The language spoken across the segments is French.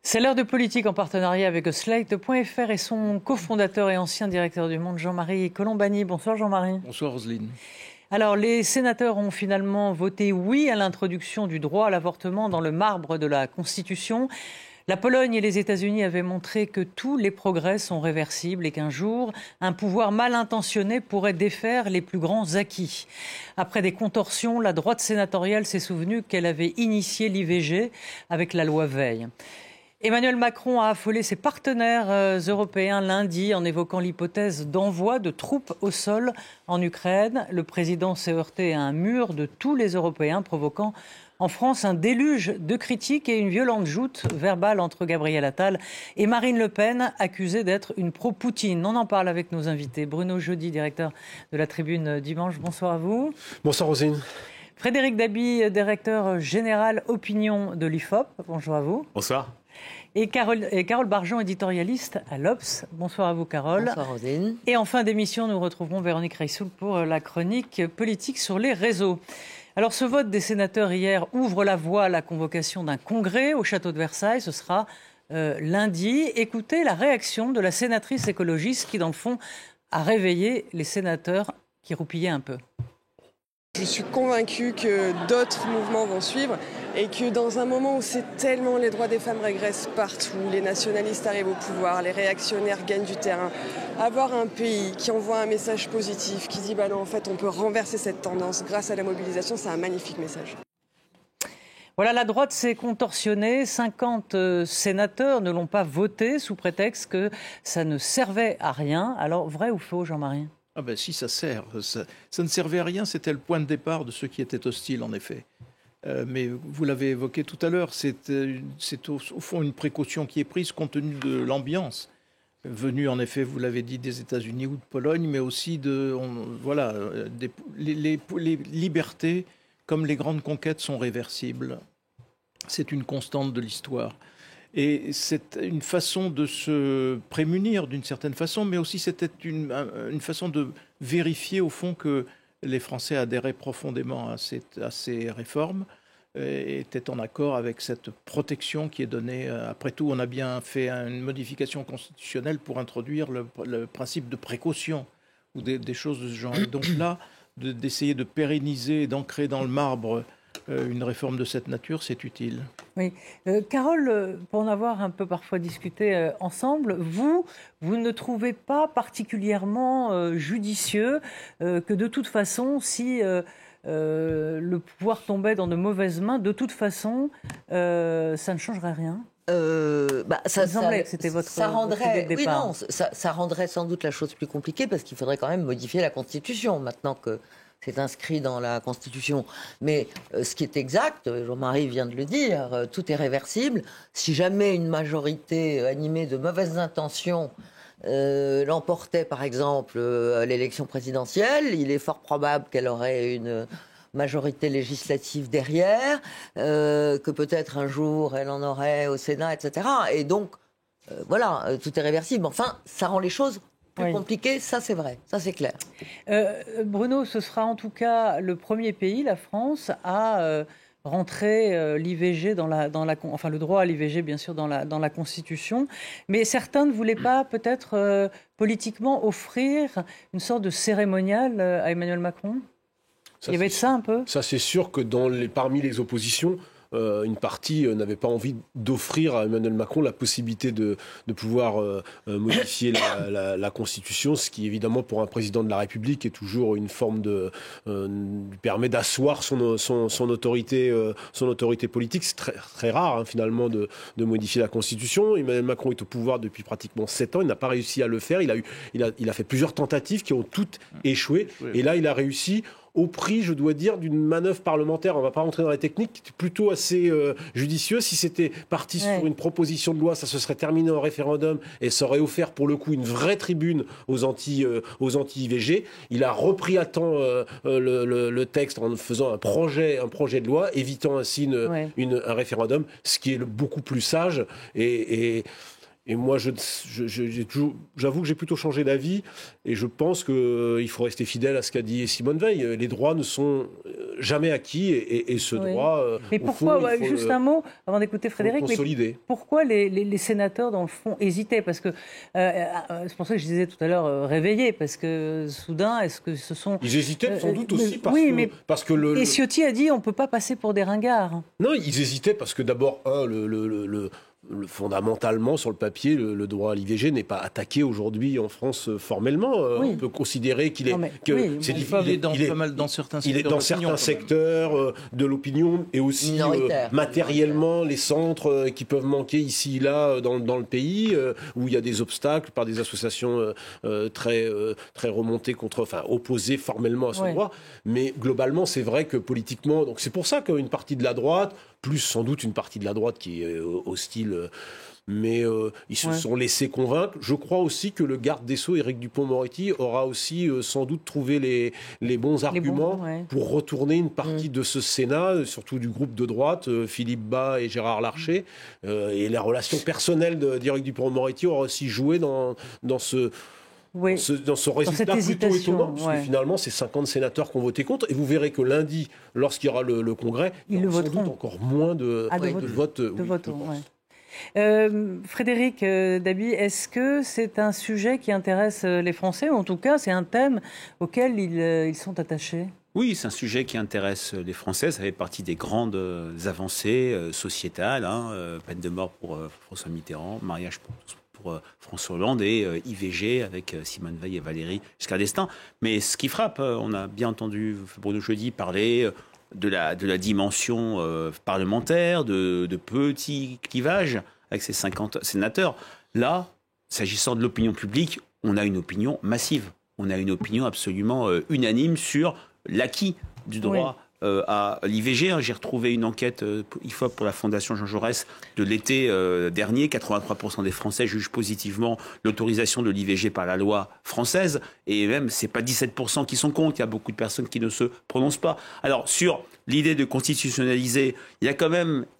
C'est l'heure de politique en partenariat avec Slate.fr et son cofondateur et ancien directeur du Monde, Jean-Marie Colombani. Bonsoir Jean-Marie. Bonsoir Roselyne. Alors les sénateurs ont finalement voté oui à l'introduction du droit à l'avortement dans le marbre de la Constitution. La Pologne et les États-Unis avaient montré que tous les progrès sont réversibles et qu'un jour, un pouvoir mal intentionné pourrait défaire les plus grands acquis. Après des contorsions, la droite sénatoriale s'est souvenue qu'elle avait initié l'IVG avec la loi Veil. Emmanuel Macron a affolé ses partenaires européens lundi en évoquant l'hypothèse d'envoi de troupes au sol en Ukraine. Le président s'est heurté à un mur de tous les Européens, provoquant en France un déluge de critiques et une violente joute verbale entre Gabriel Attal et Marine Le Pen, accusée d'être une pro-Poutine. On en parle avec nos invités. Bruno Jeudi, directeur de la Tribune Dimanche. Bonsoir à vous. Bonsoir Roselyne. Frédéric Dabi, directeur général opinion de l'IFOP. Bonjour à vous. Bonsoir. Et Carole Bargeon, éditorialiste à l'Obs. Bonsoir à vous, Carole. Bonsoir, Roselyne. Et en fin d'émission, nous retrouverons Véronique Reissoul pour la chronique politique sur les réseaux. Alors, ce vote des sénateurs hier ouvre la voie à la convocation d'un congrès au château de Versailles. Ce sera lundi. Écoutez la réaction de la sénatrice écologiste qui, dans le fond, a réveillé les sénateurs qui roupillaient un peu. Je suis convaincue que d'autres mouvements vont suivre et que dans un moment où c'est tellement les droits des femmes régressent partout, les nationalistes arrivent au pouvoir, les réactionnaires gagnent du terrain, avoir un pays qui envoie un message positif, qui dit bah non, en fait on peut renverser cette tendance grâce à la mobilisation, c'est un magnifique message. Voilà, la droite s'est contorsionnée. 50 sénateurs ne l'ont pas voté sous prétexte que ça ne servait à rien. Alors, vrai ou faux, Jean-Marie ? Ah ben si, ça sert. Ça ne servait à rien, c'était le point de départ de ceux qui étaient hostiles, en effet. Mais vous l'avez évoqué tout à l'heure, c'est au fond une précaution qui est prise compte tenu de l'ambiance, venue en effet, vous l'avez dit, des États-Unis ou de Pologne, mais aussi les libertés, comme les grandes conquêtes, sont réversibles. C'est une constante de l'histoire. Et c'est une façon de se prémunir d'une certaine façon, mais aussi c'était une façon de vérifier au fond que les Français adhéraient profondément à ces réformes et étaient en accord avec cette protection qui est donnée. Après tout, on a bien fait une modification constitutionnelle pour introduire le principe de précaution ou des choses de ce genre. Et donc là, d'essayer de pérenniser, d'ancrer dans le marbre une réforme de cette nature, c'est utile. Oui. Carole, pour en avoir un peu parfois discuté ensemble, vous ne trouvez pas particulièrement judicieux que de toute façon, si le pouvoir tombait dans de mauvaises mains, de toute façon, ça ne changerait rien ? Ça semblait que c'était votre rendrait, idée de départ. Oui, non, ça rendrait sans doute la chose plus compliquée parce qu'il faudrait quand même modifier la Constitution maintenant que c'est inscrit dans la Constitution. Mais ce qui est exact, Jean-Marie vient de le dire, tout est réversible. Si jamais une majorité animée de mauvaises intentions l'emportait, par exemple, à l'élection présidentielle, il est fort probable qu'elle aurait une majorité législative derrière, que peut-être un jour elle en aurait au Sénat, etc. Et donc, tout est réversible. Enfin, ça rend les choses plus compliqué, ça c'est vrai, ça c'est clair. Bruno, ce sera en tout cas le premier pays, la France, à rentrer l'IVG enfin le droit à l'IVG bien sûr dans la Constitution. Mais certains ne voulaient pas peut-être politiquement offrir une sorte de cérémonial à Emmanuel Macron. Il y avait de ça un peu. Ça c'est sûr que parmi les oppositions, une partie n'avait pas envie d'offrir à Emmanuel Macron la possibilité de pouvoir modifier la Constitution, ce qui évidemment pour un président de la République est toujours une forme lui permet d'asseoir son autorité politique. C'est très, très rare finalement de modifier la Constitution. Emmanuel Macron est au pouvoir depuis pratiquement 7 ans, il n'a pas réussi à le faire, il a fait plusieurs tentatives qui ont toutes échoué, et là il a réussi au prix, je dois dire, d'une manœuvre parlementaire. On ne va pas rentrer dans les techniques, plutôt assez judicieuse. Si c'était parti sur une proposition de loi, ça se serait terminé en référendum et ça aurait offert pour le coup une vraie tribune aux anti-IVG. Il a repris à temps le texte en faisant un projet de loi, évitant ainsi un référendum, ce qui est beaucoup plus sage et Et moi, j'avoue que j'ai plutôt changé d'avis et je pense qu'il faut rester fidèle à ce qu'a dit Simone Veil. Les droits ne sont jamais acquis et ce droit. Mais pourquoi, juste un mot avant d'écouter Frédéric, mais pourquoi les sénateurs, dans le fond, hésitaient? Parce que c'est pour ça que je disais tout à l'heure réveillés, parce que soudain, est-ce que ce sont. Ils hésitaient sans doute aussi parce que Et Ciotti a dit on ne peut pas passer pour des ringards. Non, ils hésitaient parce que d'abord, fondamentalement, sur le papier, le droit à l'IVG n'est pas attaqué aujourd'hui en France formellement. On peut considérer qu'il est, dans certains secteurs. Il est dans certains secteurs de l'opinion et aussi matériellement les centres qui peuvent manquer ici et là dans le pays où il y a des obstacles par des associations très remontées opposées formellement à ce droit. Mais globalement, c'est vrai que politiquement, donc c'est pour ça qu'une partie de la droite, plus sans doute une partie de la droite qui est hostile, mais ils se sont laissés convaincre. Je crois aussi que le garde des Sceaux, Éric Dupond-Moretti, aura aussi sans doute trouvé les bons arguments pour retourner une partie de ce Sénat, surtout du groupe de droite, Philippe Bas et Gérard Larcher. Et la relation personnelle d'Éric Dupond-Moretti aura aussi joué dans ce résultat plutôt étonnant, parce que finalement, c'est 50 sénateurs qui ont voté contre, et vous verrez que lundi, lorsqu'il y aura le congrès, il y aura sans doute encore moins de votes. Frédéric Dabi, est-ce que c'est un sujet qui intéresse les Français, ou en tout cas, c'est un thème auquel ils sont attachés? Oui, c'est un sujet qui intéresse les Français. Ça fait partie des grandes avancées sociétales. Peine de mort pour François Mitterrand, mariage pour François Hollande et IVG avec Simone Veil et Valéry Giscard d'Estaing. Mais ce qui frappe, on a bien entendu Bruno Jeudi parler de la dimension parlementaire, de petits clivages avec ces 50 sénateurs. Là, s'agissant de l'opinion publique, on a une opinion massive. On a une opinion absolument unanime sur l'acquis du droit à l'IVG. J'ai retrouvé une enquête IFOP pour la Fondation Jean Jaurès de l'été dernier. 83% des Français jugent positivement l'autorisation de l'IVG par la loi française. Et même, c'est pas 17% qui sont contre. Il y a beaucoup de personnes qui ne se prononcent pas. Alors, sur l'idée de constitutionnaliser, il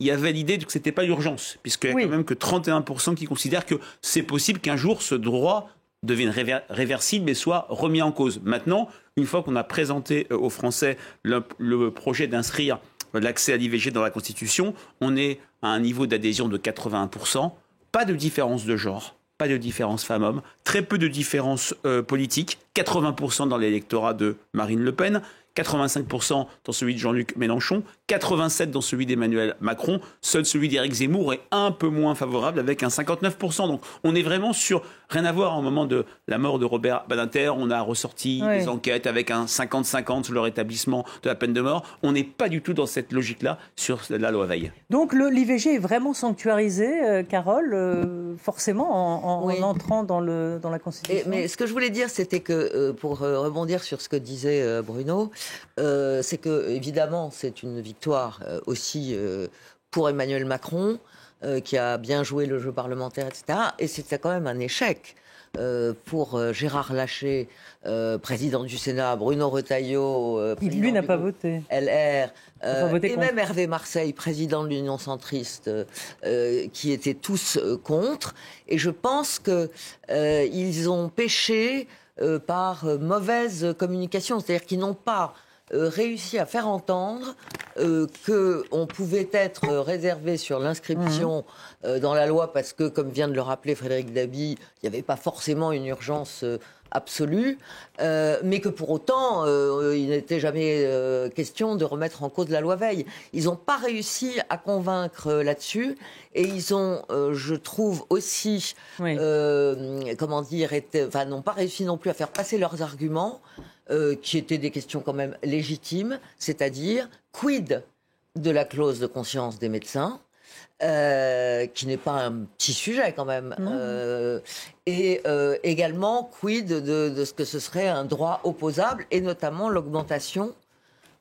y avait l'idée que c'était pas l'urgence, puisqu'il y a quand même que 31% qui considèrent que c'est possible qu'un jour ce droit devienne réversible mais soit remis en cause. Maintenant, une fois qu'on a présenté aux Français le projet d'inscrire l'accès à l'IVG dans la Constitution, on est à un niveau d'adhésion de 81%, pas de différence de genre, pas de différence femmes-hommes, très peu de différence politique, 80% dans l'électorat de Marine Le Pen, 85% dans celui de Jean-Luc Mélenchon, 87% dans celui d'Emmanuel Macron. Seul celui d'Éric Zemmour est un peu moins favorable avec un 59%. Donc on est vraiment sur rien à voir. Au moment de la mort de Robert Badinter, on a ressorti des enquêtes avec un 50-50 sur le rétablissement de la peine de mort. On n'est pas du tout dans cette logique-là sur la loi Veil. Donc l'IVG est vraiment sanctuarisé, Carole, forcément en entrant dans la Constitution. Mais ce que je voulais dire, c'était que, pour rebondir sur ce que disait Bruno, c'est que évidemment c'est une victoire aussi pour Emmanuel Macron qui a bien joué le jeu parlementaire, etc. Et c'était quand même un échec pour Gérard Larcher, président du Sénat, Bruno Retailleau, lui n'a pas voté. LR, et même Hervé Marseille, président de l'Union centriste, qui étaient tous contre. Et je pense que ils ont péché par mauvaise communication, c'est-à-dire qu'ils n'ont pas réussi à faire entendre qu'on pouvait être réservé sur l'inscription dans la loi parce que, comme vient de le rappeler Frédéric Dabi, il n'y avait pas forcément une urgence absolue, mais que pour autant, il n'était jamais question de remettre en cause la loi Veil. Ils n'ont pas réussi à convaincre là-dessus, et ils ont, je trouve aussi, n'ont pas réussi non plus à faire passer leurs arguments, qui étaient des questions quand même légitimes, c'est-à-dire quid de la clause de conscience des médecins, qui n'est pas un petit sujet quand même, et également quid de ce que ce serait un droit opposable, et notamment l'augmentation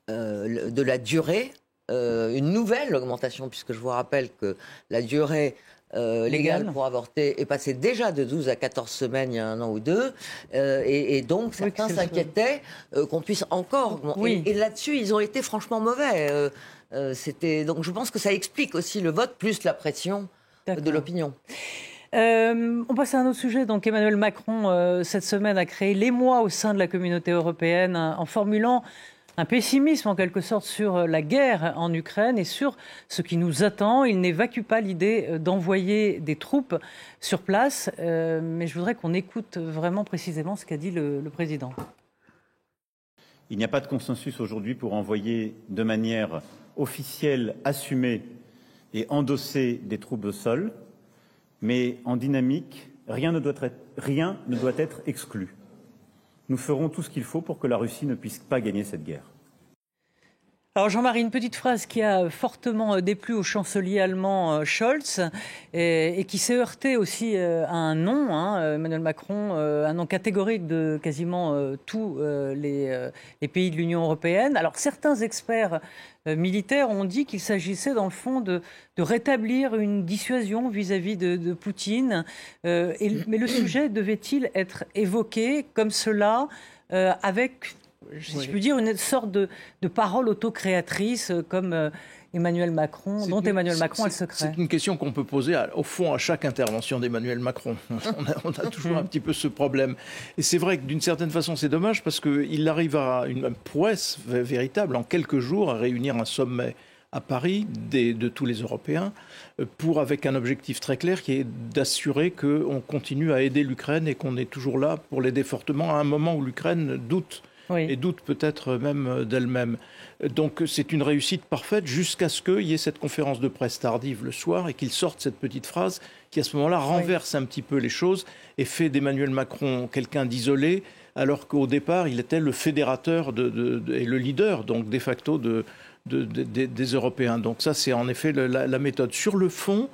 de la durée, une nouvelle augmentation, puisque je vous rappelle que la durée légale pour avorter est passée déjà de 12 à 14 semaines il y a un an ou deux, et donc certains s'inquiétaient qu'on puisse encore... Et là-dessus, ils ont été franchement mauvais. Donc je pense que ça explique aussi le vote, plus la pression de l'opinion. On passe à un autre sujet. Donc Emmanuel Macron, cette semaine, a créé l'émoi au sein de la communauté européenne en formulant un pessimisme en quelque sorte sur la guerre en Ukraine et sur ce qui nous attend. Il n'évacue pas l'idée d'envoyer des troupes sur place. Mais je voudrais qu'on écoute vraiment précisément ce qu'a dit le président. Il n'y a pas de consensus aujourd'hui pour envoyer de manière officielle, assumée et endossée des troupes au sol. Mais en dynamique, rien ne doit être exclu. Nous ferons tout ce qu'il faut pour que la Russie ne puisse pas gagner cette guerre. Alors Jean-Marie, une petite phrase qui a fortement déplu au chancelier allemand Scholz et qui s'est heurté aussi à un nom, Emmanuel Macron, un nom catégorique de quasiment tous les pays de l'Union européenne. Alors certains experts militaires ont dit qu'il s'agissait dans le fond de rétablir une dissuasion vis-à-vis de Poutine. Mais le sujet devait-il être évoqué comme cela avec, si je puis dire, une sorte de parole autocréatrice comme Emmanuel Macron, dont Emmanuel Macron elle se crée? C'est une question qu'on peut poser au fond à chaque intervention d'Emmanuel Macron. On a toujours un petit peu ce problème. Et c'est vrai que d'une certaine façon c'est dommage parce qu'il arrive à une prouesse véritable en quelques jours à réunir un sommet à Paris de tous les Européens avec un objectif très clair qui est d'assurer qu'on continue à aider l'Ukraine et qu'on est toujours là pour l'aider fortement à un moment où l'Ukraine doute. Oui. Et doute peut-être même d'elle-même. Donc c'est une réussite parfaite jusqu'à ce qu'il y ait cette conférence de presse tardive le soir et qu'il sorte cette petite phrase qui à ce moment-là renverse un petit peu les choses et fait d'Emmanuel Macron quelqu'un d'isolé alors qu'au départ il était le fédérateur et le leader donc de facto des Européens. Donc ça c'est en effet la méthode. Sur le fond,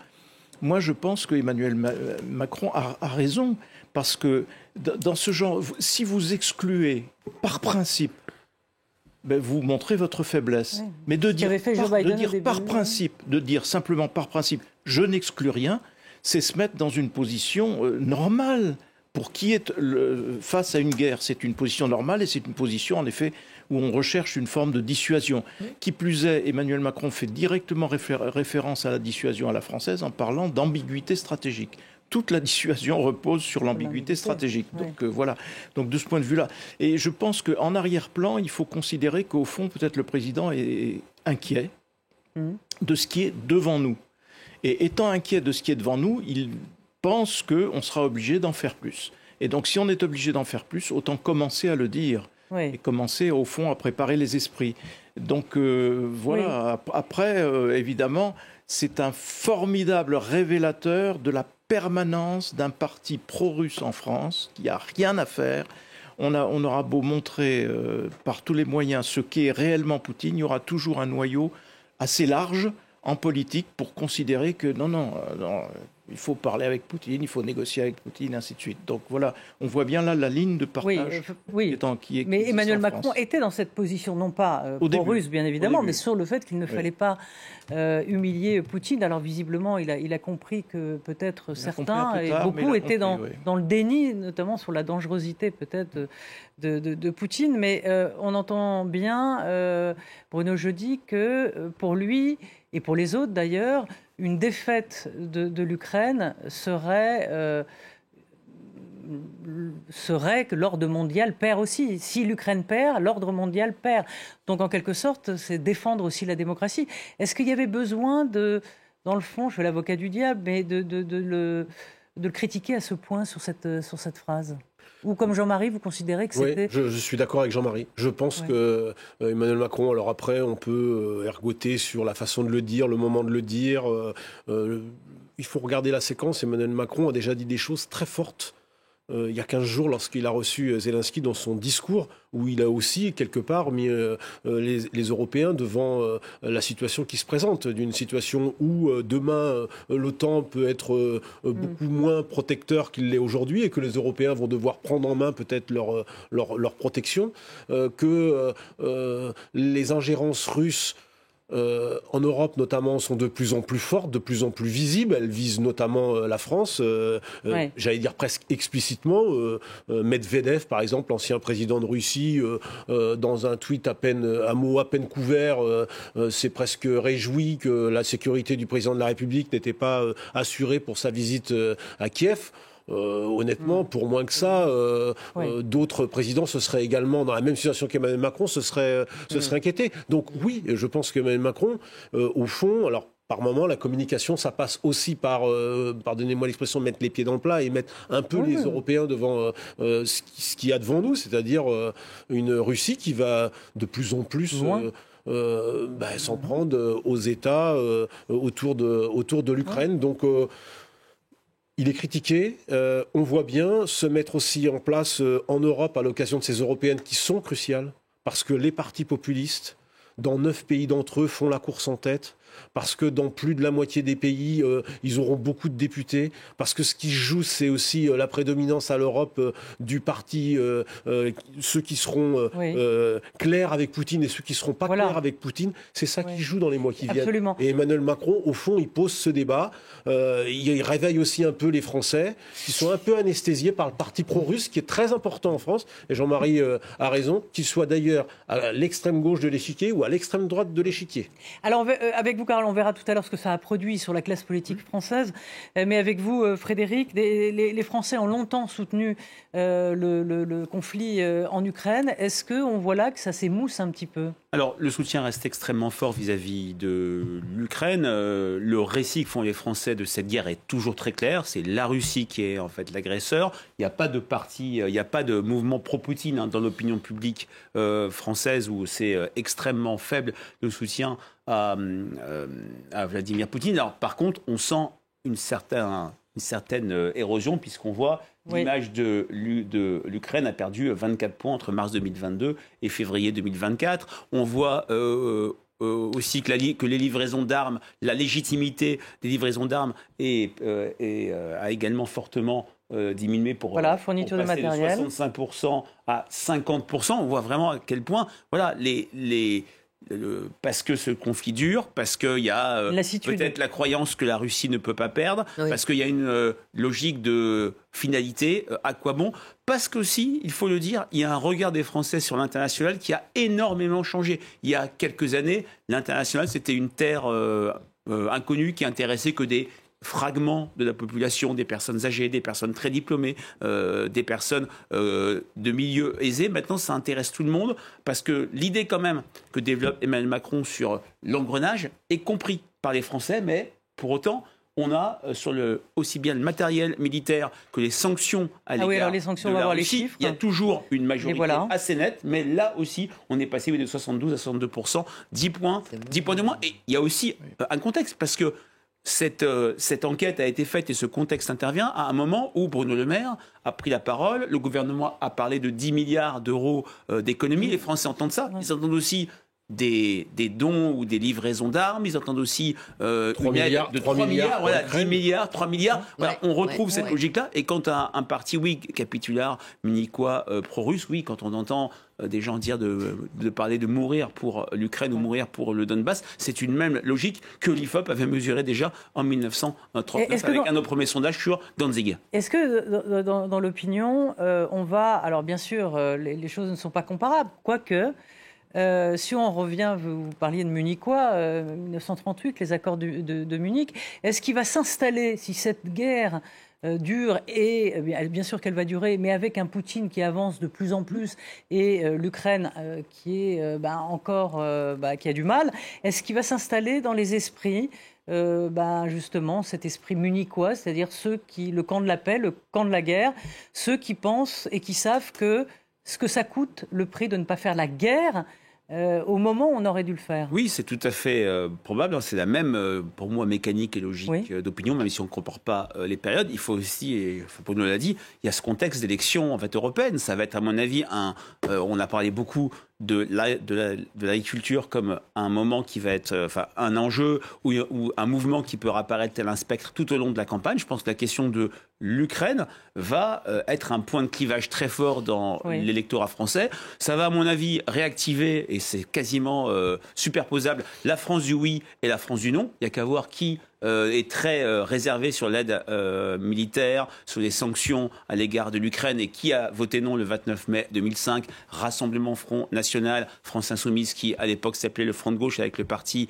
moi je pense qu'Emmanuel Macron a raison. Parce que dans ce genre, si vous excluez par principe, vous montrez votre faiblesse. Oui. Mais de dire par principe, de dire simplement par principe, je n'exclus rien, c'est se mettre dans une position normale. Pour qui est face à une guerre, c'est une position normale et c'est une position en effet où on recherche une forme de dissuasion. Oui. Qui plus est, Emmanuel Macron fait directement référence à la dissuasion à la française en parlant d'ambiguïté stratégique. Toute la dissuasion repose sur l'ambiguïté stratégique. Oui. Donc voilà. Donc de ce point de vue-là. Et je pense qu'en arrière-plan, il faut considérer qu'au fond, peut-être le président est inquiet de ce qui est devant nous. Et étant inquiet de ce qui est devant nous, il pense qu'on sera obligé d'en faire plus. Et donc si on est obligé d'en faire plus, autant commencer à le dire. Oui. Et commencer au fond à préparer les esprits. Donc voilà. Oui. Après, évidemment, c'est un formidable révélateur de la permanence d'un parti pro-russe en France, qui n'a rien à faire. On aura beau montrer par tous les moyens ce qu'est réellement Poutine, il y aura toujours un noyau assez large en politique pour considérer que non, il faut parler avec Poutine, il faut négocier avec Poutine, ainsi de suite. Donc voilà, on voit bien là la ligne de partage qui est mais Emmanuel Macron était dans cette position, non pas pro-russe bien évidemment, mais sur le fait qu'il ne fallait pas humilier Poutine. Alors visiblement, il a compris que peut-être certains, et beaucoup étaient dans le déni, notamment sur la dangerosité peut-être de Poutine. Mais on entend bien Bruno Jeudi que pour lui, et pour les autres d'ailleurs, une défaite de l'Ukraine serait que l'ordre mondial perd aussi. Si l'Ukraine perd, l'ordre mondial perd. Donc en quelque sorte, c'est défendre aussi la démocratie. Est-ce qu'il y avait besoin dans le fond, je fais l'avocat du diable, mais de le critiquer à ce point sur cette phrase ? Ou comme Jean-Marie, vous considérez que c'était... Oui, je suis d'accord avec Jean-Marie. Je pense que Emmanuel Macron, alors après, on peut ergoter sur la façon de le dire, le moment de le dire. Il faut regarder la séquence. Emmanuel Macron a déjà dit des choses très fortes il y a 15 jours lorsqu'il a reçu Zelensky dans son discours, où il a aussi, quelque part, mis les Européens devant la situation qui se présente, d'une situation où demain, l'OTAN peut être beaucoup moins protecteur qu'il l'est aujourd'hui et que les Européens vont devoir prendre en main peut-être leur protection, que les ingérences russes en Europe notamment, sont de plus en plus fortes, de plus en plus visibles. Elles visent notamment la France, j'allais dire presque explicitement. Medvedev, par exemple, l'ancien président de Russie, dans un tweet un mot à peine couvert, s'est presque réjoui que la sécurité du président de la République n'était pas assurée pour sa visite à Kiev. Honnêtement, pour moins que ça, d'autres présidents se seraient également dans la même situation qu'Emmanuel Macron, se seraient inquiétés. Donc oui, je pense qu'Emmanuel Macron, au fond, alors par moment, la communication, ça passe aussi par, pardonnez-moi l'expression, mettre les pieds dans le plat et mettre un peu les Européens devant ce qu'il y a devant nous, c'est-à-dire une Russie qui va de plus en plus s'en prendre aux États autour de l'Ukraine. Donc il est critiqué. On voit bien se mettre aussi en place en Europe à l'occasion de ces européennes qui sont cruciales, parce que les partis populistes, dans 9 pays d'entre eux, font la course en tête, parce que dans plus de la moitié des pays, ils auront beaucoup de députés, parce que ce qui joue, c'est aussi la prédominance à l'Europe du parti, ceux qui seront clairs avec Poutine et ceux qui ne seront pas clairs avec Poutine, c'est ça qui joue dans les mois qui viennent. Absolument. Et Emmanuel Macron, au fond, il pose ce débat, il réveille aussi un peu les Français, qui sont un peu anesthésiés par le parti pro-russe, qui est très important en France, et Jean-Marie a raison, qu'il soit d'ailleurs à l'extrême gauche de l'échiquier ou à l'extrême droite de l'échiquier. Alors, avec vous, Karl, on verra tout à l'heure ce que ça a produit sur la classe politique française. Mais avec vous, Frédéric, les Français ont longtemps soutenu le conflit en Ukraine. Est-ce qu'on voit là que ça s'émousse un petit peu ? Alors, le soutien reste extrêmement fort vis-à-vis de l'Ukraine. Le récit que font les Français de cette guerre est toujours très clair. C'est la Russie qui est en fait l'agresseur. Il n'y a pas de parti, il n'y a pas de mouvement pro-Poutine dans l'opinion publique française où c'est extrêmement faible le soutien à Vladimir Poutine. Alors, par contre, on sent une certaine érosion puisqu'on voit l'image de l'Ukraine a perdu 24 points entre mars 2022 et février 2024. On voit aussi que les livraisons d'armes, la légitimité des livraisons d'armes a également fortement diminué pour fourniture de passer matériel de 65% à 50%. On voit vraiment à quel point parce que ce conflit dure, parce qu'il y a peut-être la croyance que la Russie ne peut pas perdre, parce qu'il y a une logique de finalité, à quoi bon ? Parce qu'aussi, il faut le dire, il y a un regard des Français sur l'international qui a énormément changé. Il y a quelques années, l'international, c'était une terre inconnue qui intéressait que des fragments de la population, des personnes âgées, des personnes très diplômées, des personnes de milieux aisés. Maintenant, ça intéresse tout le monde parce que l'idée quand même que développe Emmanuel Macron sur l'engrenage est compris par les Français, mais pour autant, on a aussi bien le matériel militaire que les sanctions à l'égard les sanctions, de on va la voir les Russie. chiffres. Il y a toujours une majorité assez nette, mais là aussi, on est passé de 72 à 62%, 10 points de moins. Et il y a aussi un contexte, parce que cette enquête a été faite et ce contexte intervient à un moment où Bruno Le Maire a pris la parole, le gouvernement a parlé de 10 milliards d'euros d'économies, les Français entendent ça, ils entendent aussi des dons ou des livraisons d'armes, ils entendent aussi 3 milliards, 10 milliards, 3 milliards. Voilà, on retrouve cette logique-là. Et quand un parti, capitulaire, munichois, pro-russe, quand on entend des gens dire de parler de mourir pour l'Ukraine ou mourir pour le Donbass, c'est une même logique que l'IFOP avait mesurée déjà en 1939 avec un de nos premiers sondages sur Danzig. Est-ce que dans l'opinion, on va... Alors bien sûr, les choses ne sont pas comparables, quoique... si on revient, vous parliez de Munichois, 1938, les accords de Munich, est-ce qu'il va s'installer, si cette guerre dure, et bien sûr qu'elle va durer, mais avec un Poutine qui avance de plus en plus, et l'Ukraine qui est qui a du mal, est-ce qu'il va s'installer dans les esprits justement cet esprit munichois, c'est-à-dire le camp de la paix, le camp de la guerre, ceux qui pensent et qui savent que ce que ça coûte, le prix de ne pas faire la guerre au moment où on aurait dû le faire. Oui, c'est tout à fait probable. C'est la même, pour moi, mécanique et logique d'opinion, même si on ne compare pas les périodes. Il faut aussi, et Bruno l'a dit, il y a ce contexte d'élection européenne. Ça va être, à mon avis, on a parlé beaucoup de l'agriculture comme un moment qui va être, un enjeu ou un mouvement qui peut apparaître tel un spectre tout au long de la campagne. Je pense que la question de l'Ukraine va être un point de clivage très fort dans l'électorat français. Ça va, à mon avis, réactiver, et c'est quasiment superposable, la France du oui et la France du non. Il n'y a qu'à voir qui est très réservé sur l'aide militaire, sur les sanctions à l'égard de l'Ukraine, et qui a voté non le 29 mai 2005, Rassemblement Front National, France Insoumise, qui à l'époque s'appelait le Front de Gauche avec le Parti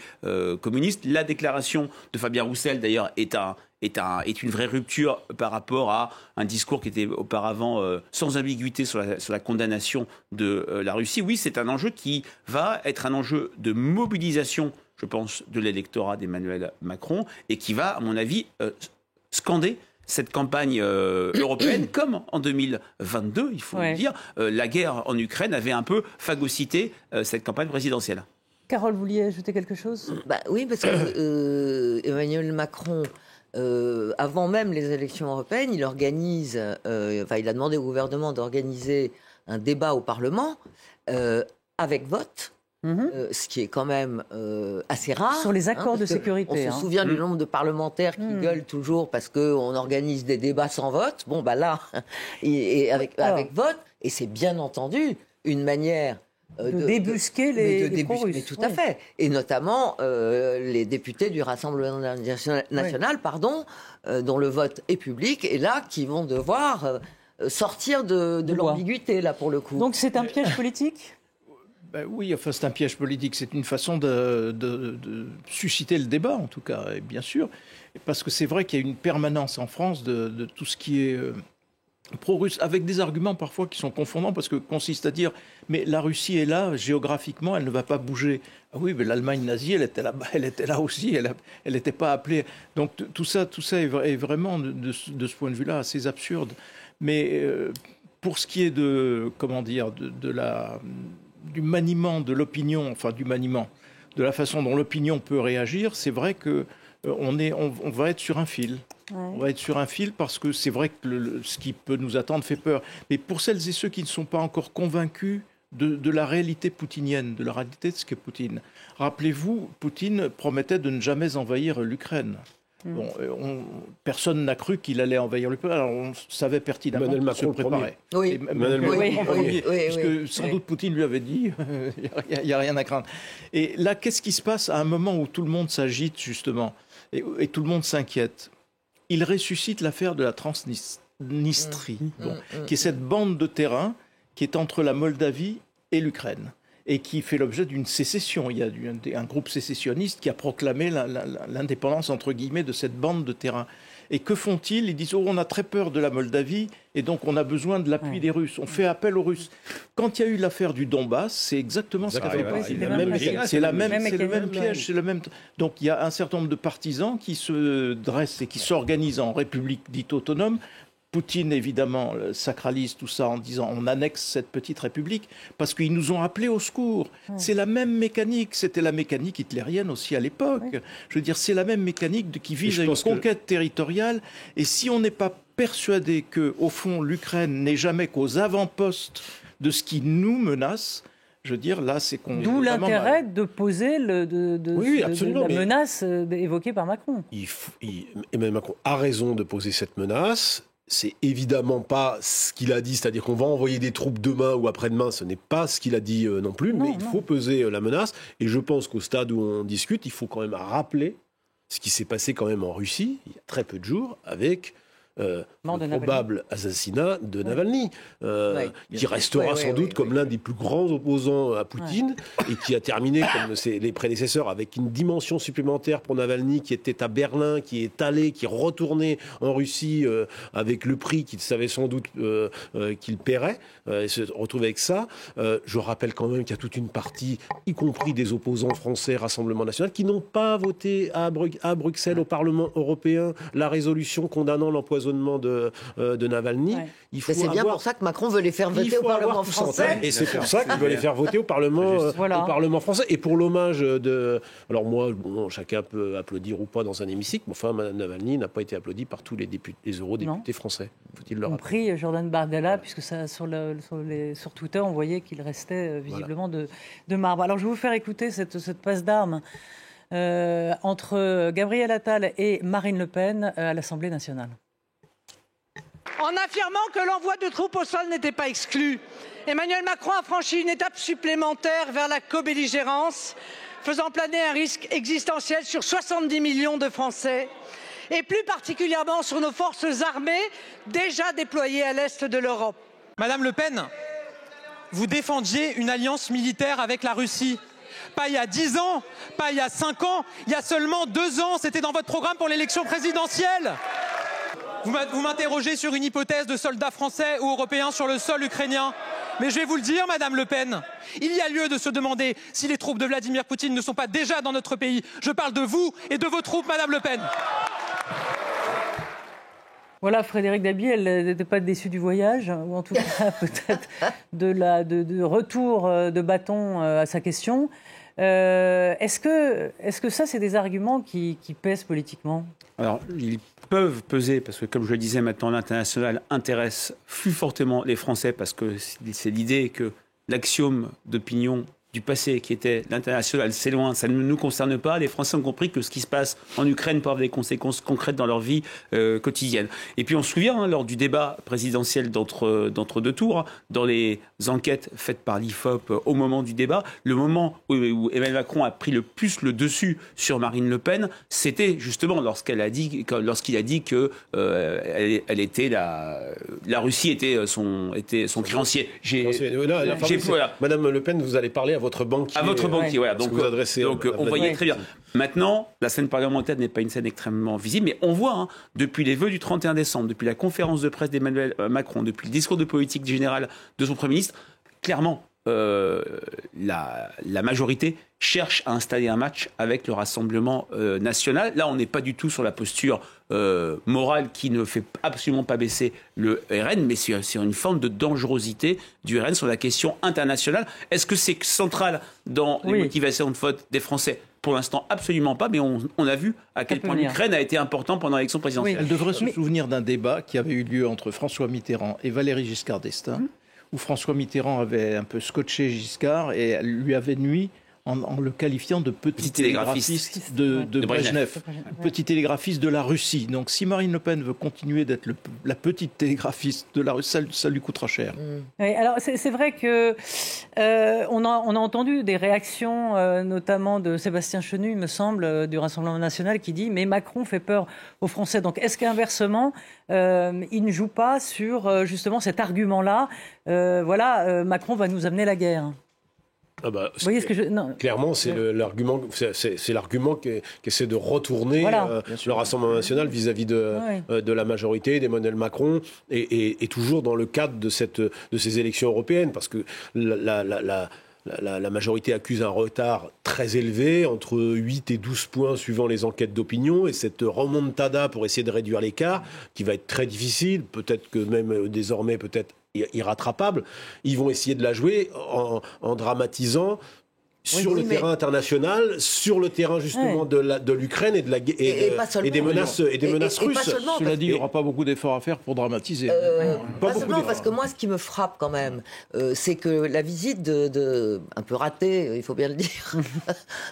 communiste. La déclaration de Fabien Roussel, d'ailleurs, est une vraie rupture par rapport à un discours qui était auparavant sans ambiguïté sur la condamnation de la Russie. Oui, c'est un enjeu qui va être un enjeu de mobilisation, je pense, de l'électorat d'Emmanuel Macron, et qui va, à mon avis, scander cette campagne européenne, comme en 2022, il faut le dire. La guerre en Ukraine avait un peu phagocyté cette campagne présidentielle. Carole, vous vouliez ajouter quelque chose ? Oui, parce que Emmanuel Macron, avant même les élections européennes, il organise, il a demandé au gouvernement d'organiser un débat au Parlement avec vote. Ce qui est quand même assez rare. Sur les accords de sécurité. On se souvient du nombre de parlementaires qui gueulent toujours parce qu'on organise des débats sans vote. Bon, là, avec vote. Et c'est bien entendu une manière de débusquer les pro-russes. Mais tout à fait. Et notamment les députés du Rassemblement national, dont le vote est public, et là, qui vont devoir sortir de l'ambiguïté, là, pour le coup. Donc c'est un piège politique ? Oui, c'est un piège politique. C'est une façon de susciter le débat, en tout cas, et bien sûr. Parce que c'est vrai qu'il y a une permanence en France de tout ce qui est pro-russe, avec des arguments parfois qui sont confondants, parce que consiste à dire, mais la Russie est là, géographiquement, elle ne va pas bouger. Ah oui, mais l'Allemagne nazie, elle était là-bas, elle était là aussi, elle n'était pas appelée. Donc tout ça est vraiment, de ce point de vue-là, assez absurde. Mais pour ce qui est du maniement de l'opinion, de la façon dont l'opinion peut réagir, c'est vrai que on va être sur un fil. Ouais. On va être sur un fil parce que c'est vrai que ce qui peut nous attendre fait peur. Mais pour celles et ceux qui ne sont pas encore convaincus de la réalité poutinienne, de la réalité de ce qu'est Poutine, rappelez-vous, Poutine promettait de ne jamais envahir l'Ukraine. Bon, personne n'a cru qu'il allait envahir l'Ukraine. Alors on savait pertinemment qu'il se préparait. Oui. Parce que sans doute Poutine lui avait dit il n'y a rien à craindre. Et là, qu'est-ce qui se passe à un moment où tout le monde s'agite, justement, et tout le monde s'inquiète? Il ressuscite l'affaire de la Transnistrie, qui est cette bande de terrain qui est entre la Moldavie et l'Ukraine, et qui fait l'objet d'une sécession. Il y a un groupe sécessionniste qui a proclamé l'indépendance, entre guillemets, de cette bande de terrain. Et que font-ils? Ils disent, on a très peur de la Moldavie, et donc on a besoin de l'appui des Russes. On fait appel aux Russes. Quand il y a eu l'affaire du Donbass, c'est exactement ce qu'a fait. C'est le même piège. Donc il y a un certain nombre de partisans qui se dressent et qui s'organisent en république dite autonome. Poutine, évidemment, sacralise tout ça en disant on annexe cette petite république parce qu'ils nous ont appelés au secours. C'est la même mécanique. C'était la mécanique hitlérienne aussi à l'époque. Je veux dire, c'est la même mécanique qui vise à une conquête territoriale. Et si on n'est pas persuadé que, au fond, l'Ukraine n'est jamais qu'aux avant-postes de ce qui nous menace, je veux dire, là, c'est qu'on... D'où l'intérêt de poser la menace évoquée par Macron. Emmanuel Macron a raison de poser cette menace. C'est évidemment pas ce qu'il a dit, c'est-à-dire qu'on va envoyer des troupes demain ou après-demain, ce n'est pas ce qu'il a dit non plus, mais il faut peser la menace. Et je pense qu'au stade où on discute, il faut quand même rappeler ce qui s'est passé quand même en Russie, il y a très peu de jours, avec le probable assassinat de Navalny, qui restera sans doute comme l'un des plus grands opposants à Poutine, et qui a terminé, comme les prédécesseurs, avec une dimension supplémentaire pour Navalny, qui était à Berlin, qui est retourné en Russie avec le prix qu'il savait sans doute qu'il paierait, et se retrouve avec ça. Je rappelle quand même qu'il y a toute une partie, y compris des opposants français, Rassemblement national, qui n'ont pas voté à Bruxelles, au Parlement européen, la résolution condamnant l'empoisonnement l'emprisonnement de Navalny. Ouais. C'est bien pour ça que Macron veut les faire voter au Parlement français. Et c'est pour ça qu'il veut les faire voter au Parlement français. Et pour l'hommage de... Alors moi, chacun peut applaudir ou pas dans un hémicycle, mais enfin, Mme Navalny n'a pas été applaudie par tous les eurodéputés français. Faut-il le rappeler. Compris Jordan Bardella, puisque ça, sur Twitter, on voyait qu'il restait visiblement de marbre. Alors je vais vous faire écouter cette passe d'armes entre Gabriel Attal et Marine Le Pen à l'Assemblée nationale. En affirmant que l'envoi de troupes au sol n'était pas exclu, Emmanuel Macron a franchi une étape supplémentaire vers la cobelligérance, faisant planer un risque existentiel sur 70 millions de Français, et plus particulièrement sur nos forces armées déjà déployées à l'est de l'Europe. Madame Le Pen, vous défendiez une alliance militaire avec la Russie. Pas il y a 10 ans, pas il y a 5 ans, il y a seulement 2 ans, c'était dans votre programme pour l'élection présidentielle. Vous m'interrogez sur une hypothèse de soldats français ou européens sur le sol ukrainien. Mais je vais vous le dire, Madame Le Pen, il y a lieu de se demander si les troupes de Vladimir Poutine ne sont pas déjà dans notre pays. Je parle de vous et de vos troupes, Madame Le Pen. Voilà, Frédéric Dabi, elle n'était pas déçue du voyage, ou en tout cas peut-être de retour de bâton à sa question. Est-ce que ça, c'est des arguments qui pèsent politiquement ? Alors, ils peuvent peser, parce que comme je le disais, maintenant l'international intéresse plus fortement les Français, parce que c'est l'idée que l'axiome d'opinion du passé qui était l'international, c'est loin, ça ne nous concerne pas. Les Français ont compris que ce qui se passe en Ukraine peut avoir des conséquences concrètes dans leur vie quotidienne. Et puis on se souvient, lors du débat présidentiel d'entre deux tours, dans les enquêtes faites par l'IFOP au moment du débat, le moment où Emmanuel Macron a pris le plus le dessus sur Marine Le Pen, c'était justement lorsqu'il a dit que elle était la Russie était son créancier. Madame Le Pen, vous allez parler à votre banquier. À votre banquier, voilà. Donc on voyait très bien. Maintenant, la scène parlementaire n'est pas une scène extrêmement visible, mais on voit, depuis les vœux du 31 décembre, depuis la conférence de presse d'Emmanuel Macron, depuis le discours de politique générale de son Premier ministre, clairement, la majorité cherche à installer un match avec le Rassemblement national. Là, on n'est pas du tout sur la posture morale qui ne fait absolument pas baisser le RN, mais c'est une forme de dangerosité du RN sur la question internationale. Est-ce que c'est central dans les motivations de vote des Français ? Pour l'instant, absolument pas, mais on a vu à quel point l'Ukraine a été important pendant l'élection présidentielle. Elle devrait se souvenir d'un débat qui avait eu lieu entre François Mitterrand et Valéry Giscard d'Estaing, où François Mitterrand avait un peu scotché Giscard et lui avait nui en le qualifiant de petit télégraphiste de Brejnev, petit télégraphiste de la Russie. Donc si Marine Le Pen veut continuer d'être la petite télégraphiste de la Russie, ça lui coûtera cher. Oui, alors c'est vrai que on a entendu des réactions, notamment de Sébastien Chenu, il me semble, du Rassemblement national, qui dit « mais Macron fait peur aux Français ». Donc est-ce qu'inversement, il ne joue pas sur justement cet argument-là Macron va nous amener la guerre. Vous voyez ce que clairement, c'est l'argument qui essaie de retourner le Rassemblement national vis-à-vis de la majorité, d'Emmanuel Macron, et toujours dans le cadre de ces élections européennes, parce que la majorité accuse un retard très élevé, entre 8 et 12 points suivant les enquêtes d'opinion, et cette remontada pour essayer de réduire l'écart, qui va être très difficile, peut-être que même désormais, peut-être irrattrapable, ils vont essayer de la jouer en dramatisant sur le terrain international, sur le terrain justement de l'Ukraine et des menaces russes. Cela dit, il n'y aura pas beaucoup d'efforts à faire pour dramatiser. Pas seulement, parce que moi, ce qui me frappe quand même, c'est que la visite un peu ratée, il faut bien le dire,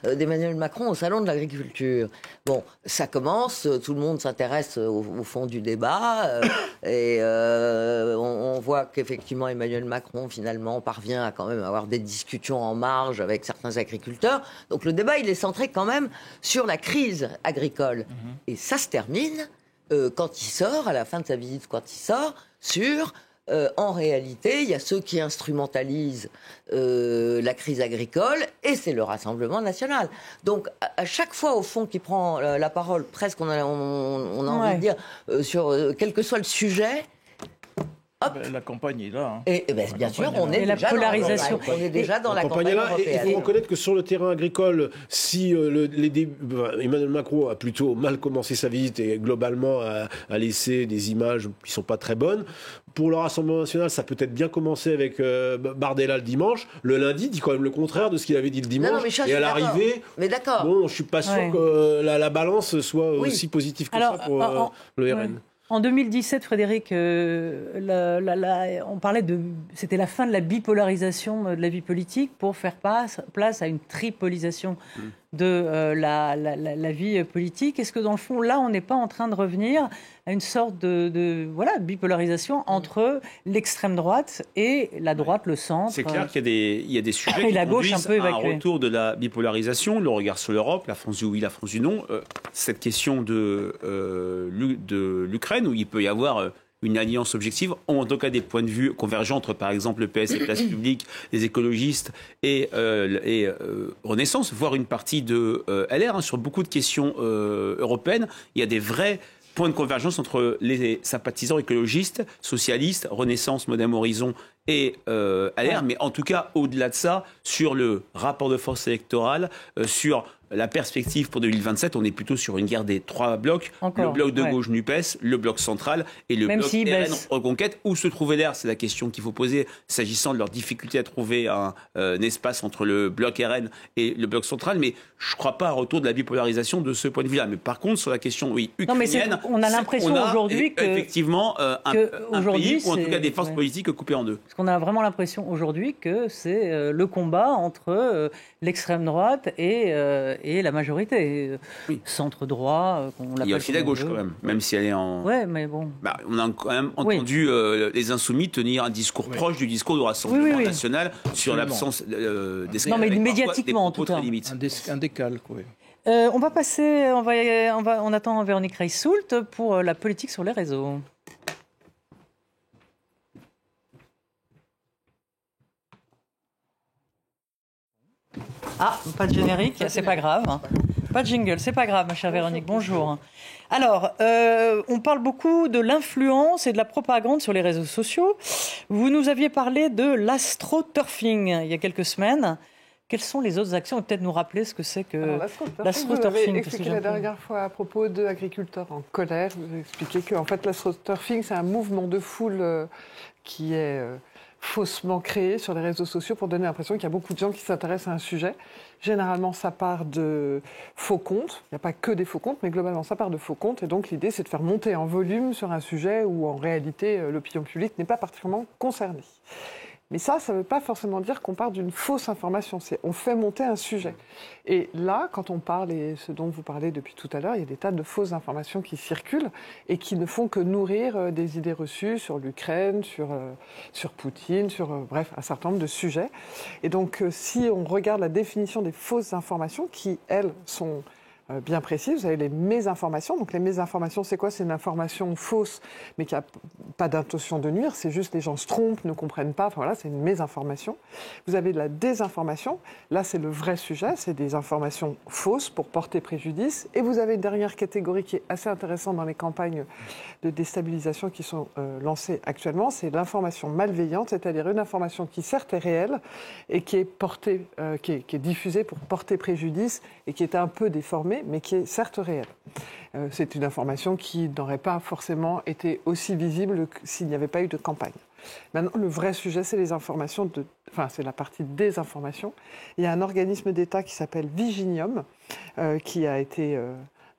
d'Emmanuel Macron au Salon de l'Agriculture. Bon, ça commence, tout le monde s'intéresse au fond du débat, et on voit qu'effectivement Emmanuel Macron, finalement, parvient à quand même avoir des discussions en marge avec certains agriculteurs. Donc le débat, il est centré quand même sur la crise agricole. Et ça se termine quand il sort, à la fin de sa visite, sur... en réalité, il y a ceux qui instrumentalisent la crise agricole, et c'est le Rassemblement national. Donc, à chaque fois, au fond, qui prend la parole, presque, on a envie de dire, sur quel que soit le sujet, La campagne est là. Et bien sûr, on est la déjà polarisation. On est déjà dans la campagne européenne. Et il faut reconnaître que sur le terrain agricole, si Emmanuel Macron a plutôt mal commencé sa visite et globalement a laissé des images qui ne sont pas très bonnes, pour le Rassemblement national, ça peut être bien commencé avec Bardella le dimanche. Le lundi, dit quand même le contraire de ce qu'il avait dit le dimanche. Et à l'arrivée, je ne suis pas sûr que la balance soit aussi positive que ça pour le RN. En 2017, Frédéric, on parlait c'était la fin de la bipolarisation de la vie politique pour faire place à une tripolisation de la vie politique. Est-ce que dans le fond, là, on n'est pas en train de revenir à une sorte de bipolarisation entre l'extrême droite et la droite, le centre? C'est clair qu'il y a des sujets qui conduisent à un retour de la bipolarisation, le regard sur l'Europe, la France du oui, la France du non. Cette question de l'Ukraine, où il peut y avoir une alliance objective, en tout cas des points de vue convergents entre, par exemple, le PS et Place Publique, les écologistes et Renaissance, voire une partie de LR, sur beaucoup de questions européennes. Il y a des vrais points de convergence entre les sympathisants écologistes, socialistes, Renaissance, Modem Horizon et LR, mais en tout cas, au-delà de ça, sur le rapport de force électorale, sur la perspective pour 2027, on est plutôt sur une guerre des trois blocs. Le bloc de gauche NUPES, le bloc central et le bloc RN Reconquête. Où se trouve LR? C'est la question qu'il faut poser s'agissant de leur difficulté à trouver un espace entre le bloc RN et le bloc central. Mais je ne crois pas à un retour de la bipolarisation de ce point de vue-là. Mais par contre, sur la question ukrainienne, on a l'impression aujourd'hui que effectivement un pays, ou en tout cas des forces politiques coupées en deux. Parce qu'on a vraiment l'impression aujourd'hui que c'est le combat entre l'extrême droite et la majorité, centre droit, qu'on l'appelle. Il y a aussi la gauche quand même si elle est en. Ouais, mais bon. On a quand même entendu les Insoumis tenir un discours proche du discours du Rassemblement national sur l'absence non, mais médiatiquement en tout cas. Un décalque, oui. On va passer, on attend Véronique Reiss-Soult pour la politique sur les réseaux. Ah, pas de générique, c'est pas grave. Pas de jingle, c'est pas grave, ma chère Véronique, bonjour. Alors, on parle beaucoup de l'influence et de la propagande sur les réseaux sociaux. Vous nous aviez parlé de l'astroturfing il y a quelques semaines. Quelles sont les autres actions? Peut-être nous rappeler ce que c'est que l'astroturfing. Vous avez expliqué la dernière fois à propos d'agriculteurs en colère. Vous avez expliqué que en fait, l'astroturfing, c'est un mouvement de foule qui est faussement créé sur les réseaux sociaux pour donner l'impression qu'il y a beaucoup de gens qui s'intéressent à un sujet. Généralement, ça part de faux comptes. Il n'y a pas que des faux comptes, mais globalement, ça part de faux comptes. Et donc, l'idée, c'est de faire monter en volume sur un sujet où, en réalité, l'opinion publique n'est pas particulièrement concernée. Mais ça ne veut pas forcément dire qu'on part d'une fausse information. On fait monter un sujet. Et là, quand on parle, et ce dont vous parlez depuis tout à l'heure, il y a des tas de fausses informations qui circulent et qui ne font que nourrir des idées reçues sur l'Ukraine, sur Poutine, bref, un certain nombre de sujets. Et donc, si on regarde la définition des fausses informations, qui, elles, sont bien précis. Vous avez les mésinformations. Donc les mésinformations, c'est quoi? C'est une information fausse, mais qui n'a pas d'intention de nuire. C'est juste les gens se trompent, ne comprennent pas. Enfin voilà, c'est une mésinformation. Vous avez de la désinformation. Là, c'est le vrai sujet. C'est des informations fausses pour porter préjudice. Et vous avez une dernière catégorie qui est assez intéressante dans les campagnes de déstabilisation qui sont lancées actuellement. C'est l'information malveillante, c'est-à-dire une information qui certes est réelle et qui est portée, qui est diffusée pour porter préjudice et qui est un peu déformée, mais qui est certes réelle. C'est une information qui n'aurait pas forcément été aussi visible s'il n'y avait pas eu de campagne. Maintenant, le vrai sujet, c'est les informations c'est la partie désinformation. Il y a un organisme d'État qui s'appelle Viginium, qui a été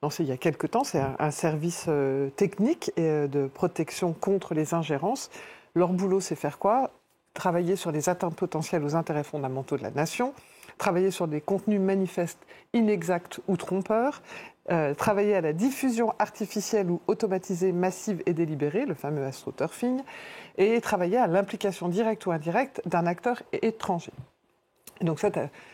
lancé il y a quelque temps. C'est un service technique et de protection contre les ingérences. Leur boulot, c'est faire quoi? Travailler sur les atteintes potentielles aux intérêts fondamentaux de la nation, travailler sur des contenus manifestes inexacts ou trompeurs, travailler à la diffusion artificielle ou automatisée massive et délibérée, le fameux astroturfing, et travailler à l'implication directe ou indirecte d'un acteur étranger. Et donc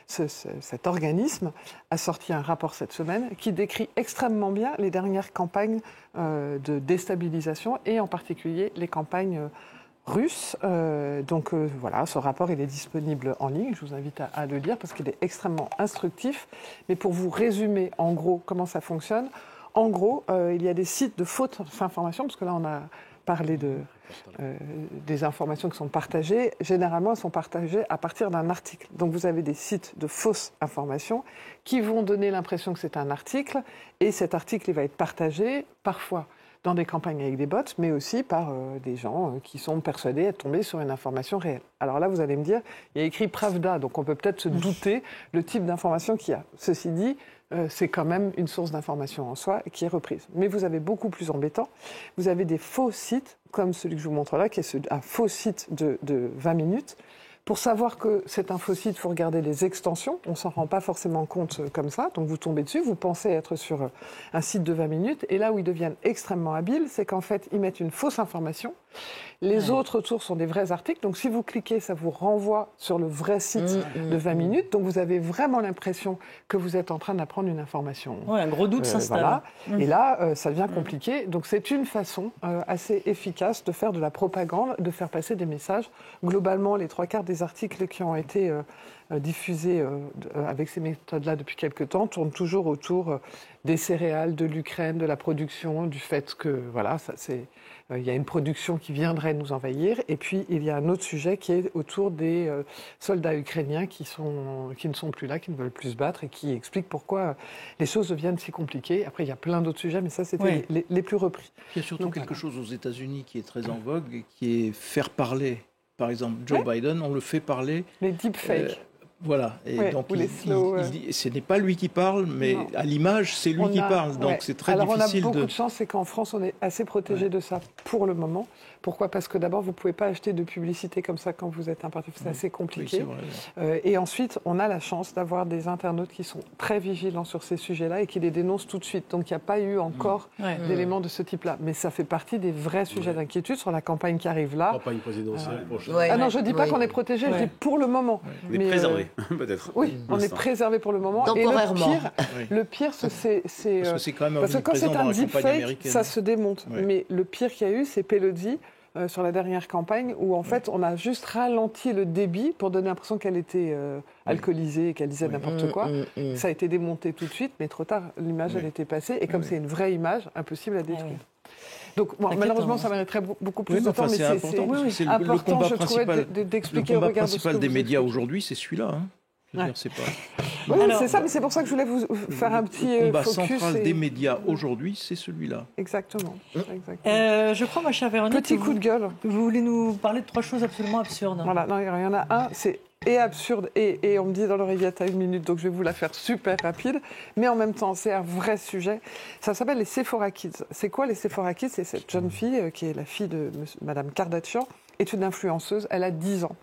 cet organisme a sorti un rapport cette semaine qui décrit extrêmement bien les dernières campagnes de déstabilisation et en particulier les campagnes russe. Voilà, ce rapport, il est disponible en ligne. Je vous invite à le lire parce qu'il est extrêmement instructif. Mais pour vous résumer, en gros, comment ça fonctionne, En gros, il y a des sites de fausses informations, parce que là, on a parlé des informations qui sont partagées. Généralement, elles sont partagées à partir d'un article. Donc, vous avez des sites de fausses informations qui vont donner l'impression que c'est un article, et cet article, il va être partagé, parfois dans des campagnes avec des bots, mais aussi par des gens qui sont persuadés être tombés sur une information réelle. Alors là, vous allez me dire, il y a écrit Pravda, donc on peut peut-être se douter le type d'information qu'il y a. Ceci dit, c'est quand même une source d'information en soi qui est reprise. Mais vous avez beaucoup plus embêtant. Vous avez des faux sites, comme celui que je vous montre là, qui est un faux site de 20 minutes. Pour savoir que c'est un faux site, il faut regarder les extensions. On ne s'en rend pas forcément compte comme ça. Donc vous tombez dessus, vous pensez être sur un site de 20 minutes. Et là où ils deviennent extrêmement habiles, c'est qu'en fait, ils mettent une fausse information. Les autres autour sont des vrais articles. Donc si vous cliquez, ça vous renvoie sur le vrai site de 20 minutes. Donc vous avez vraiment l'impression que vous êtes en train d'apprendre une information. Ouais, un gros doute s'installe. Voilà. Et là, ça devient compliqué. Donc c'est une façon assez efficace de faire de la propagande, de faire passer des messages. Globalement, les 3/4 des articles qui ont été diffusés avec ces méthodes-là depuis quelque temps tournent toujours autour des céréales, de l'Ukraine, de la production, du fait que voilà, il y a une production qui viendrait nous envahir. Et puis il y a un autre sujet qui est autour des soldats ukrainiens qui ne sont plus là, qui ne veulent plus se battre, et qui expliquent pourquoi les choses deviennent si compliquées. Après, il y a plein d'autres sujets, mais ça, c'était les plus repris. Il y a surtout quelque chose aux États-Unis qui est très en vogue, et qui est faire parler. Par exemple, Joe Biden, on le fait parler. Les deepfakes. Voilà. Et donc, ce n'est pas lui qui parle, mais à l'image, c'est lui qui parle. Donc, c'est très difficile. Alors, on a beaucoup de chance, c'est qu'en France, on est assez protégé de ça pour le moment. Pourquoi ? Parce que d'abord, vous ne pouvez pas acheter de publicité comme ça quand vous êtes un parti. C'est assez compliqué. Oui, c'est vrai. Et ensuite, on a la chance d'avoir des internautes qui sont très vigilants sur ces sujets-là et qui les dénoncent tout de suite. Donc, il n'y a pas eu encore d'éléments de ce type-là. Mais ça fait partie des vrais sujets d'inquiétude sur la campagne qui arrive là. Campagne présidentielle prochaine. Non, je ne dis pas qu'on est protégé, je dis pour le moment. On est préservé, peut-être. Oui, on est préservé pour le moment. Temporairement. Et le pire, c'est... Parce que c'est quand même parce que quand c'est un deepfake, ça se démonte. Ouais. Mais le pire qu'il y a eu, c'est Pelosi, sur la dernière campagne, où en fait, on a juste ralenti le débit pour donner l'impression qu'elle était alcoolisée et qu'elle disait n'importe quoi. Ça a été démonté tout de suite, mais trop tard, l'image, elle était passée. Et comme c'est une vraie image, impossible à détruire. Donc, malheureusement, ça mériterait beaucoup plus de temps, mais c'est important, je trouvais, d'expliquer au regard de ce que vous Le combat principal des médias aujourd'hui, c'est celui-là. C'est pas... Oui, c'est ça, mais c'est pour ça que je voulais vous faire un petit le combat focus. central des médias aujourd'hui, c'est celui-là. Exactement. Je crois, ma chère Véronique, petit coup de gueule. Vous voulez nous parler de 3 choses absolument absurdes. Voilà, non, il y en a un, c'est absurde, et on me dit dans l'oreillette à 1 minute, donc je vais vous la faire super rapide, mais en même temps, c'est un vrai sujet. Ça s'appelle les Sephora Kids. C'est quoi les Sephora Kids ? C'est cette jeune fille qui est la fille de Madame Kardashian, est une influenceuse, elle a 10 ans.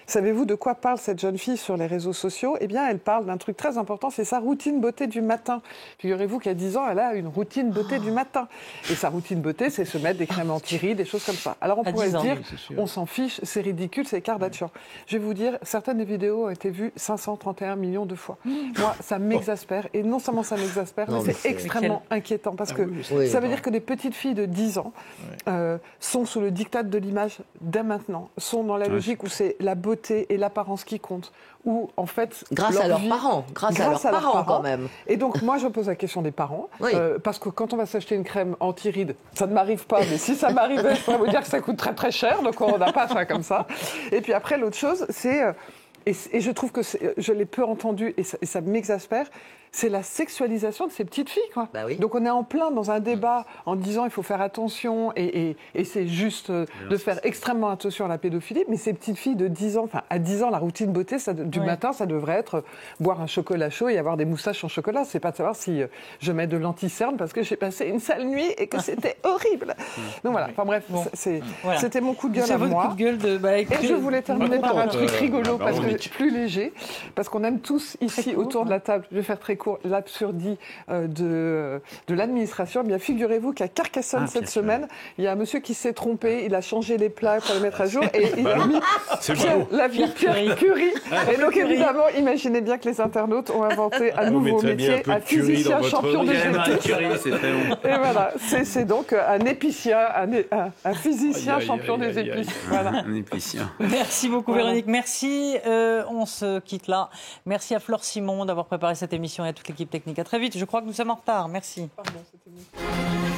Savez-vous de quoi parle cette jeune fille sur les réseaux sociaux ? Eh bien, elle parle d'un truc très important, c'est sa routine beauté du matin. Figurez-vous qu'à 10 ans, elle a une routine beauté du matin. Et sa routine beauté, c'est se mettre des crèmes anti-rides, des choses comme ça. Alors, on pourrait se dire, on s'en fiche, c'est ridicule, c'est Kardashian. Je vais vous dire, certaines des vidéos ont été vues 531 millions de fois. Moi, ça m'exaspère. Et non seulement ça m'exaspère, mais c'est extrêmement inquiétant. Parce que ça veut dire que des petites filles de 10 ans sont sous le diktat de l'image dès maintenant, sont dans la logique où c'est la beauté et l'apparence qui comptent, où en fait grâce à leurs parents, grâce à leurs parents quand même. Et donc moi je pose la question des parents, parce que quand on va s'acheter une crème anti-rides, ça ne m'arrive pas, mais si ça m'arrivait, je pourrais vous dire que ça coûte très très cher, donc on n'a pas ça comme ça. Et puis après l'autre chose, c'est et je trouve que je l'ai peu entendu et ça m'exaspère. C'est la sexualisation de ces petites filles, quoi. Bah oui. Donc on est en plein dans un débat en disant il faut faire attention et c'est juste de faire extrêmement attention à la pédophilie. Mais ces petites filles de 10 ans, enfin à 10 ans, la routine beauté du matin, ça devrait être boire un chocolat chaud et avoir des moustaches en chocolat. C'est pas de savoir si je mets de l'anti-cerne parce que j'ai passé une sale nuit et que c'était horrible. Donc voilà. Enfin bref, c'était mon coup de gueule à moi. Coup de gueule et je voulais terminer par un truc rigolo parce que plus léger, parce qu'on aime tous ici autour de la table. Je vais faire très court, l'absurdie de l'administration. Eh bien, figurez-vous qu'à Carcassonne, cette semaine, il y a un monsieur qui s'est trompé, il a changé les plats pour les mettre à jour, et il a mis Pierre Curie. Et donc, évidemment, imaginez bien que les internautes ont inventé un nouveau métier, un physicien champion des épices. Et voilà, c'est donc un épicien, un physicien champion des épices. Voilà. Un épicien. Merci beaucoup, Véronique. Merci. On se quitte là. Merci à Flore Simon d'avoir préparé cette émission et à toute l'équipe technique. À très vite. Je crois que nous sommes en retard. Merci. Pardon, c'était bon.